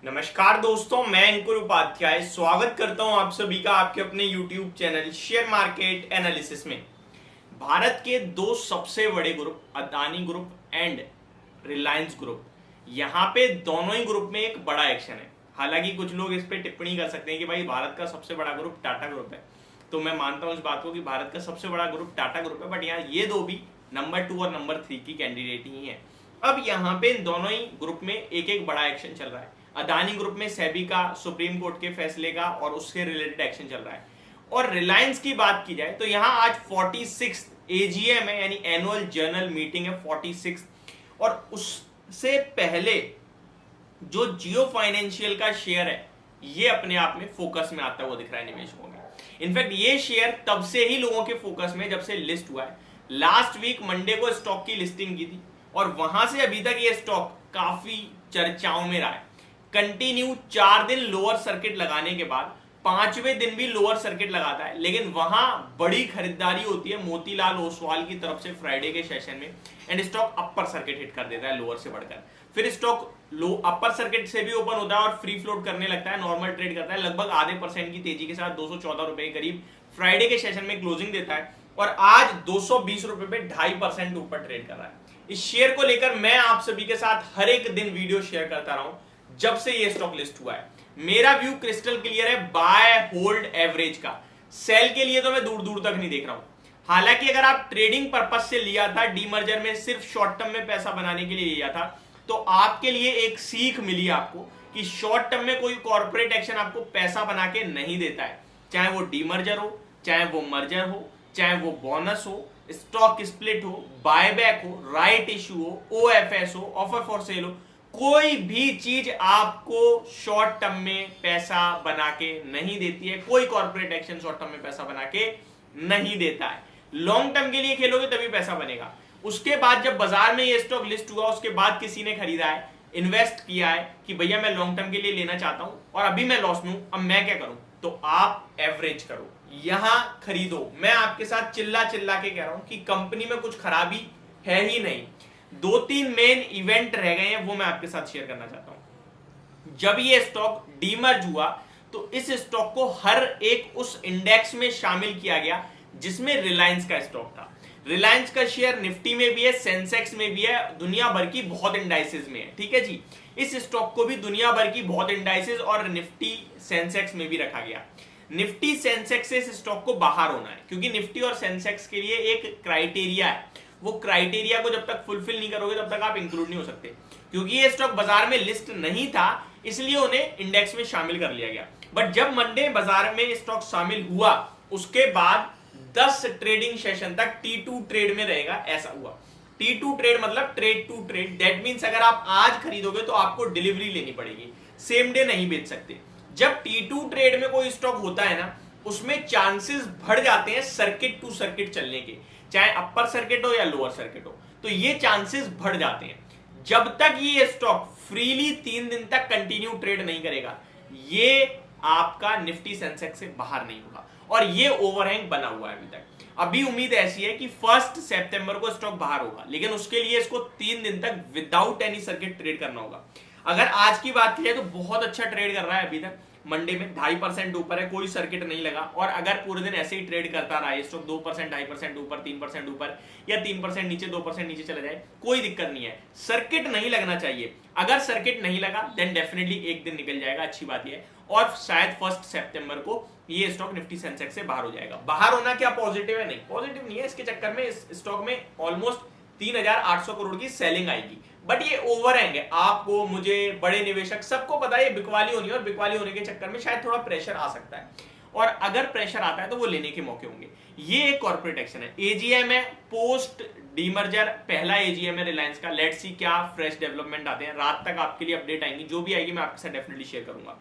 नमस्कार दोस्तों, मैं अंकुर उपाध्याय स्वागत करता हूं आप सभी का आपके अपने YouTube channel share market analysis में। भारत के दो सबसे बड़े group Adani group and Reliance group, यहाँ पे दोनों ही ग्रुप में एक बड़ा एक्शन है। हालांकि कुछ लोग इस पे टिप्पणी कर सकते हैं कि भाई भारत का सबसे बड़ा ग्रुप टाटा ग्रुप है, तो मैं मानता हूं इस बात को कि भारत का सबसे बड़ा ग्रुप टाटा ग्रुप है, बट यहाँ ये दो भी नंबर 2 और नंबर 3 की कैंडिडेट ही है। अब यहाँ पे इन दोनों ही ग्रुप में एक एक बड़ा एक्शन चल रहा है। अदानी ग्रुप में सेबी का सुप्रीम कोर्ट के फैसले का और उससे रिलेटेड एक्शन चल रहा है। और रिलायंस की बात की जाए तो यहाँ आज 46 एजीएम है, यानी एनुअल जर्नल मीटिंग है 46। और उससे पहले जो जियो फाइनेंशियल का शेयर है ये अपने आप में फोकस में आता हुआ दिख रहा है निवेशकों में। इनफैक्ट ये शेयर तब से ही लोगों के फोकस में जब से लिस्ट हुआ है। लास्ट वीक मंडे को स्टॉक की लिस्टिंग की थी और वहां से अभी तक ये स्टॉक काफी चर्चाओं में रहा है। कंटिन्यू 4 दिन लोअर सर्किट लगाने के बाद 5वें दिन भी लोअर सर्किट लगाता है, लेकिन वहां बड़ी खरीदारी होती है मोतीलाल ओसवाल की तरफ से फ्राइडे के सेशन में, and stock upper circuit hit कर देता है लोअर से बढ़कर। फिर स्टॉक लो अपर सर्किट से भी ओपन होता है और फ्री फ्लोट करने लगता है, नॉर्मल ट्रेड करता है, लगभग आधे % की तेजी के साथ 214 रुपए के करीब फ्राइडे के सेशन में क्लोजिंग देता है और आज 220 रुपए पे 2.5% ऊपर ट्रेड कर रहा है। इस शेयर को लेकर मैं आप सभी के साथ हर एक दिन वीडियो शेयर करता रहा हूं जब से ये स्टॉक लिस्ट हुआ है। मेरा व्यू क्रिस्टल क्लियर है बाय होल्ड एवरेज का। सेल के लिए तो मैं दूर दूर तक नहीं देख रहा हूं। हालांकि अगर आप ट्रेडिंग पर्पस से लिया था, डीमर्जर में सिर्फ शॉर्ट टर्म में पैसा बनाने के लिए लिया था, तो आपके लिए एक सीख मिली आपको कि शॉर्ट टर्म में कोई कॉर्पोरेट एक्शन आपको पैसा बना के नहीं देता है। चाहे वो डीमर्जर हो, चाहे वो मर्जर हो, चाहे वो बोनस हो, स्टॉक स्प्लिट हो, बायबैक हो, राइट इश्यू हो, ओएफएस हो, ऑफर फॉर सेल हो, कोई भी चीज आपको शॉर्ट टर्म में पैसा बना के नहीं देती है। कोई कॉर्पोरेट एक्शन शॉर्ट टर्म में पैसा बना के नहीं देता है। लॉन्ग टर्म के लिए खेलोगे तभी पैसा बनेगा। उसके बाद जब बाजार में ये स्टॉक लिस्ट हुआ, उसके बाद किसी ने खरीदा है, इन्वेस्ट किया है कि भैया मैं लॉन्ग टर्म के लिए लेना चाहता हूं और अभी मैं लॉस में हूं, अब मैं क्या करूं, तो आप एवरेज करो, यहां खरीदो। मैं आपके साथ चिल्ला चिल्ला के कह रहा हूं कि कंपनी में कुछ खराबी है ही नहीं। 2-3 मेन इवेंट रह गए हैं, वो मैं आपके साथ शेयर करना चाहता हूं। जब ये स्टॉक डीमर्ज हुआ तो इस स्टॉक को हर एक उस इंडेक्स में शामिल किया गया जिसमें रिलायंस का स्टॉक था। रिलायंस का शेयर निफ्टी में भी है, सेंसेक्स में भी है, दुनिया भर की बहुत इंडाइसेस में है। ठीक है जी, इस स्टॉक को भी दुनिया भर की बहुत इंडाइसेस और निफ्टी सेंसेक्स में भी रखा गया। निफ्टी सेंसेक्स से इस स्टॉक को बाहर होना है, क्योंकि निफ्टी और सेंसेक्स के लिए एक क्राइटेरिया है। वो क्राइटेरिया को जब तक फुलफिल नहीं करोगे तब तक आप इंक्लूड नहीं हो सकते। क्योंकि ये स्टॉक बाजार में लिस्ट नहीं था, इसलिए उन्हें इंडेक्स में शामिल कर लिया गया। बट जब मंडे बाजार में स्टॉक शामिल हुआ, उसके बाद 10 ट्रेडिंग सेशन तक T2 ट्रेड में रहेगा, ऐसा हुआ। T2 ट्रेड मतलब trade to trade. That means अगर आप आज खरीदोगे तो आपको डिलीवरी लेनी पड़ेगी, सेम डे नहीं बेच सकते। जब T2 ट्रेड में कोई स्टॉक होता है ना, उसमें चांसेस बढ़ जाते हैं सर्किट टू सर्किट चलने के, चाहे अपर सर्किट हो या लोअर सर्किट हो, तो ये चांसेस बढ़ जाते हैं। जब तक ये स्टॉक फ्रीली 3 दिन तक कंटिन्यू ट्रेड नहीं करेगा, ये आपका निफ्टी सेंसेक्स से बाहर नहीं होगा और ये ओवरहैंग बना हुआ है अभी तक। अभी उम्मीद ऐसी है कि 1 सितंबर को स्टॉक बाहर होगा, लेकिन उसके लिए इसको 3 दिन तक विदाउट एनी सर्किट ट्रेड करना होगा। अगर आज की बात की जाए तो बहुत अच्छा ट्रेड कर रहा है अभी तक, मंडे में 2.5% ऊपर है, कोई सर्किट नहीं लगा। और अगर पूरे दिन ऐसे ही ट्रेड करता रहा ये स्टॉक 2%, 2.5% ऊपर, 3% ऊपर या 3% नीचे, 2% नीचे चला जाए, कोई दिक्कत नहीं है। सर्किट नहीं लगना चाहिए। अगर सर्किट नहीं लगा देन डेफिनेटली एक दिन निकल जाएगा, अच्छी बात है। और शायद 1 सितंबर को ये स्टॉक निफ्टी सेंसेक्स से बाहर हो जाएगा। बाहर होना क्या पॉजिटिव है? नहीं, पॉजिटिव नहीं है। इसके चक्कर में इस स्टॉक में ऑलमोस्ट 3,800 करोड़ की सेलिंग आएगी। बट ये ओवरहैंग है, आपको, मुझे, बड़े निवेशक सबको पता है ये बिकवाली होनी है और बिकवाली होने के चक्कर में शायद थोड़ा प्रेशर आ सकता है। और अगर प्रेशर आता है तो वो लेने के मौके होंगे। ये एक कॉर्पोरेट एक्शन है। एजीएम है पोस्ट डीमर्जर, पहला एजीएम है रिलायंस का। लेट्स सी क्या फ्रेश डेवलपमेंट आते हैं। रात तक आपके लिए अपडेट आएंगी, जो भी आएगी मैं आपके साथ डेफिनेटली शेयर करूंगा।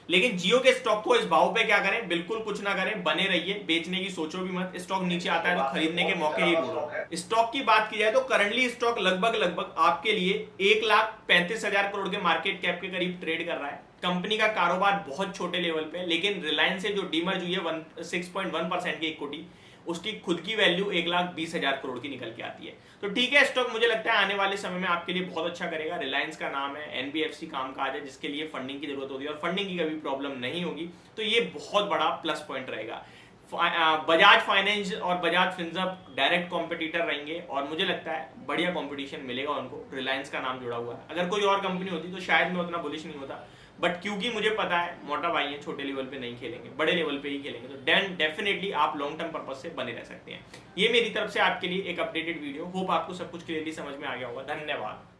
लेकिन जियो के स्टॉक को इस भाव पे क्या करें? बिल्कुल कुछ ना करें, बने रहिए, बेचने की सोचो भी मत। स्टॉक नीचे आता है तो खरीदने के मौके ही ढूंढो। स्टॉक की बात की जाए तो करंटली स्टॉक लगभग आपके लिए 1,35,000 करोड़ के मार्केट कैप के करीब ट्रेड कर रहा है। कंपनी का कारोबार बहुत छोटे लेवल पे, लेकिन रिलायंस से जो डीमर्ज हुई है 6.1% की इक्विटी, उसकी खुद की वैल्यू 1,20,000 करोड़ की निकल के आती है। तो ठीक है, स्टॉक मुझे लगता है आने वाले समय में आपके लिए बहुत अच्छा करेगा। रिलायंस का नाम है, एनबीएफसी काम काज है जिसके लिए फंडिंग की जरूरत होती है और फंडिंग की कभी प्रॉब्लम नहीं होगी, तो ये बहुत बड़ा प्लस पॉइंट रहेगा। बजाज फाइनेंस और बजाज फिनसर्व डायरेक्ट कॉम्पिटिटर रहेंगे और मुझे लगता है बढ़िया कंपटीशन मिलेगा उनको। रिलायंस का नाम जुड़ा हुआ है, अगर कोई और कंपनी होती तो शायद मैं उतना बुलिश नहीं होता, बट क्योंकि मुझे पता है मोटा भाई है, छोटे लेवल पे नहीं खेलेंगे, बड़े लेवल पे ही खेलेंगे, तो देन डेफिनेटली आप लॉन्ग टर्म पर्पज से बने रह सकते हैं। ये मेरी तरफ से आपके लिए एक अपडेटेड वीडियो, होप आपको सब कुछ क्लियरली समझ में आ गया होगा। धन्यवाद।